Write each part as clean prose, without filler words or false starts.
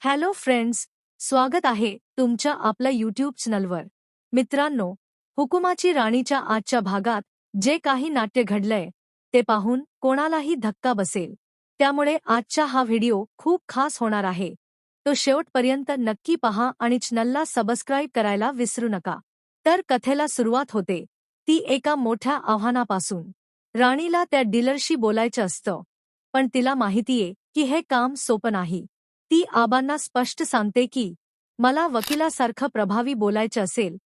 Hello friends, स्वागत आहे तुमच्या आपल्या यूट्यूब चॅनलवर। मित्रांनो, हुकुमाची राणीच्या आजच्या भागात जे काही नाट्य घडलंय ते पाहून कोणालाही धक्का बसेल। त्यामुळे आजचा हा व्हिडिओ खूप खास होणार आहे। तो शेवटपर्यंत नक्की पहा आणि चॅनलला सबस्क्राइब करायला विसरू नका। तर कथेला सुरुवात होते ती एका मोठ्या आव्हानापासून। राणीला त्या डीलरशी बोलायचं असतं, पण तिला माहितीये की हे काम सोपं नाही। ती आबांना स्पष्ट सांगते की मला वकिलासारखं प्रभावी बोलायचं असेल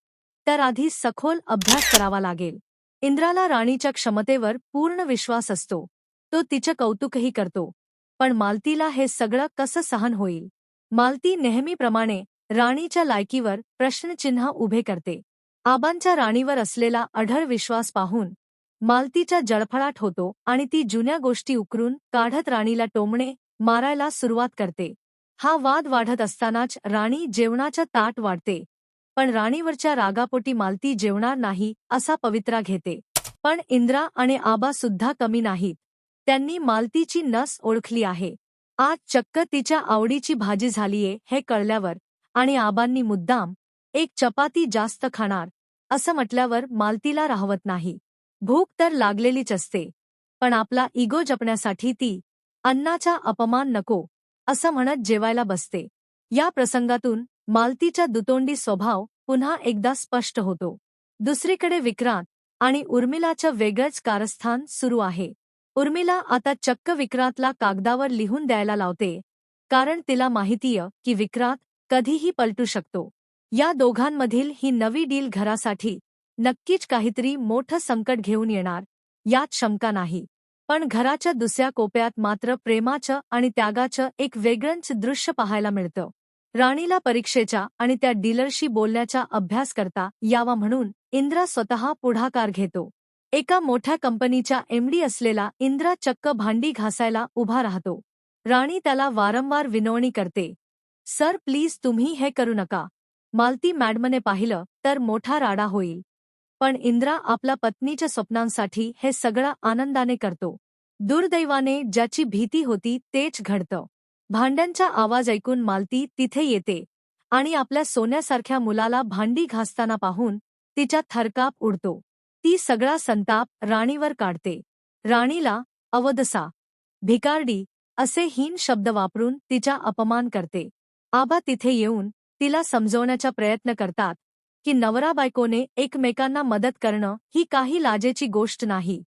तर आधी सखोल अभ्यास करावा लागेल। इंद्राला राणीच्या क्षमतेवर पूर्ण विश्वास असतो, तो तिचं कौतुकही करतो, पण मालतीला हे सगळं कसं सहन होईल। मालती नेहमीप्रमाणे राणीच्या लायकीवर प्रश्नचिन्ह उभे करते। आबांच्या राणीवर असलेला अढळ विश्वास पाहून मालतीचा जळफळाट होतो आणि ती जुन्या गोष्टी उकरून काढत राणीला टोमणे मारायला सुरुवात करते। हा वाद वाढत असतानाच राणी जेवणाचं ताट वाढते, पण राणीवरच्या रागापोटी मालती जेवणार नाही असा पवित्रा घेते। पण इंद्रा आणि आबा सुद्धा कमी नाहीत, त्यांनी मालतीची नस ओळखली आहे। आज चक्क तिच्या आवडीची भाजी झालीये हे कळल्यावर आणि आबांनी मुद्दाम एक चपाती जास्त खाणार असं म्हटल्यावर मालतीला राहवत नाही। भूक तर लागलेलीच असते, पण आपला इगो जपण्यासाठी ती अन्नाचा अपमान नको असं म्हणत जेवायला बसते। या प्रसंगातून मालतीचा दुतोंडी स्वभाव पुन्हा एकदा स्पष्ट होतो। दुसरीकडे विक्रांत आणि उर्मिलाचं वेगळंच कारस्थान सुरू आहे। उर्मिला आता चक्क विक्रांतला कागदावर लिहून द्यायला लावते, कारण तिला माहितीय की विक्रांत कधीही पलटू शकतो। या दोघांमधील ही नवी डील घरासाठी नक्कीच काहीतरी मोठं संकट घेऊन येणार यात शंका नाही। पण घराच्या दुसऱ्या कोपऱ्यात मात्र प्रेमाचं आणि त्यागाचं एक वेगळंच दृश्य पाहायला मिळतं। राणीला परीक्षेच्या आणि त्या डीलरशी बोलण्याचा अभ्यास करता यावा म्हणून इंद्रा स्वतः पुढाकार घेतो। एका मोठ्या कंपनीचा एमडी असलेला इंद्रा चक्क भांडी घासायला उभा राहतो। राणी त्याला वारंवार विनवणी करते, सर प्लीज तुम्ही हे करू नका, मालती मॅडमने पाहिलं तर मोठा राडा होईल। पण इंद्रा आपल्या पत्नीच्या स्वप्नांसाठी हे सगळं आनंदाने करतो। दुर्दैवाने ज्याची भीती होती तेच घडतं। भांड्यांचा आवाज ऐकून मालती तिथे येते आणि आपल्या सोन्यासारख्या मुलाला भांडी घासताना पाहून तिचा थरकाप उडतो। ती सगळा संताप राणीवर काढते। राणीला अवदसा, भिकारडी असे हीन शब्द वापरून तिचा अपमान करते। आबा तिथे येऊन तिला समजवण्याचा प्रयत्न करतात की नवरा बायकोने एकमेकांना मदत करणं ही काही लाजेची गोष्ट नाही,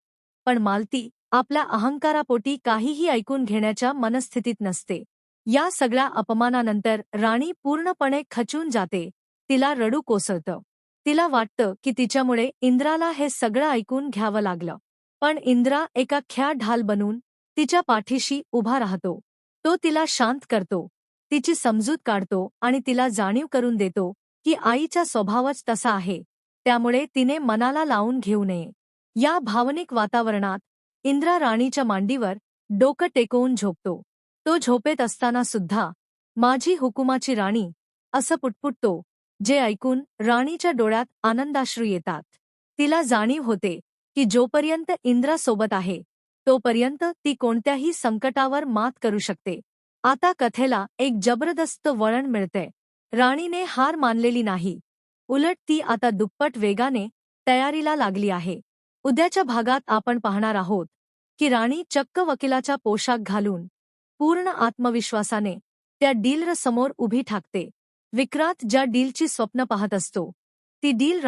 पण मालती आपल्या अहंकारापोटी काहीही ऐकून घेण्याच्या मनस्थितीत नसते। या सगळ्या अपमानानंतर राणी पूर्णपणे खचून जाते, तिला रडू कोसळतं। तिला वाटतं की तिच्यामुळे इंद्राला हे सगळं ऐकून घ्यावं लागलं, पण इंद्रा एका ख्या ढाल बनून तिच्या पाठीशी उभा राहतो। तो तिला शांत करतो, तिची समजूत काढतो आणि तिला जाणीव करून देतो की आईचा स्वभावच तसा आहे, त्यामुळे तिने मनाला लावून घेऊ नये। या भावनिक वातावरणात इंद्रा राणीच्या मांडीवर डोकं टेकवून झोपतो। तो झोपेत असताना सुद्धा माझी हुकुमाची राणी असं पुटपुटतो, जे ऐकून राणीच्या डोळ्यात आनंदाश्रू येतात। तिला जाणीव होते की जोपर्यंत इंद्रा सोबत आहे तोपर्यंत ती कोणत्याही संकटावर मात करू शकते। आता कथेला एक जबरदस्त वळण मिळते। राणीने हार मानलेली नाही, उलट ती आता दुप्पट वेगाने तयारीला लागली आहे। उद्याच्या भागात आपण पाहणार आहोत की राणी चक्क वकिलाचा पोशाख घालून पूर्ण आत्मविश्वासाने त्या डीलर समोर उभी ठाकते। विक्रांत ज्या डीलची स्वप्न पाहत असतो ती डील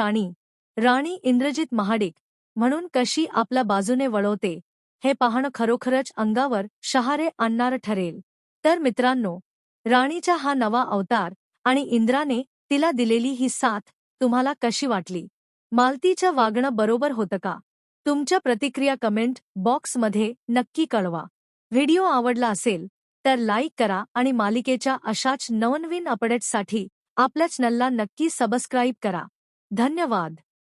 राणी इंद्रजित महाडिक म्हणून कशी आपल्या बाजूने वळवते हे पाहणं खरोखरच अंगावर शहारे आणणारं ठरेल। तर मित्रांनो, राणीचा हा नवा अवतार आणि इंद्राने तिला दिलेली ही साथ तुम्हाला कशी वाटली? मालतीचं वागणं बरोबर होतं का? तुमच्या प्रतिक्रिया कमेंट बॉक्समध्ये नक्की कळवा। व्हिडिओ आवडला असेल तर लाईक करा आणि मालिकेच्या अशाच नवनवीन अपडेट्ससाठी आपल्या चॅनलला नक्की सबस्क्राईब करा। धन्यवाद।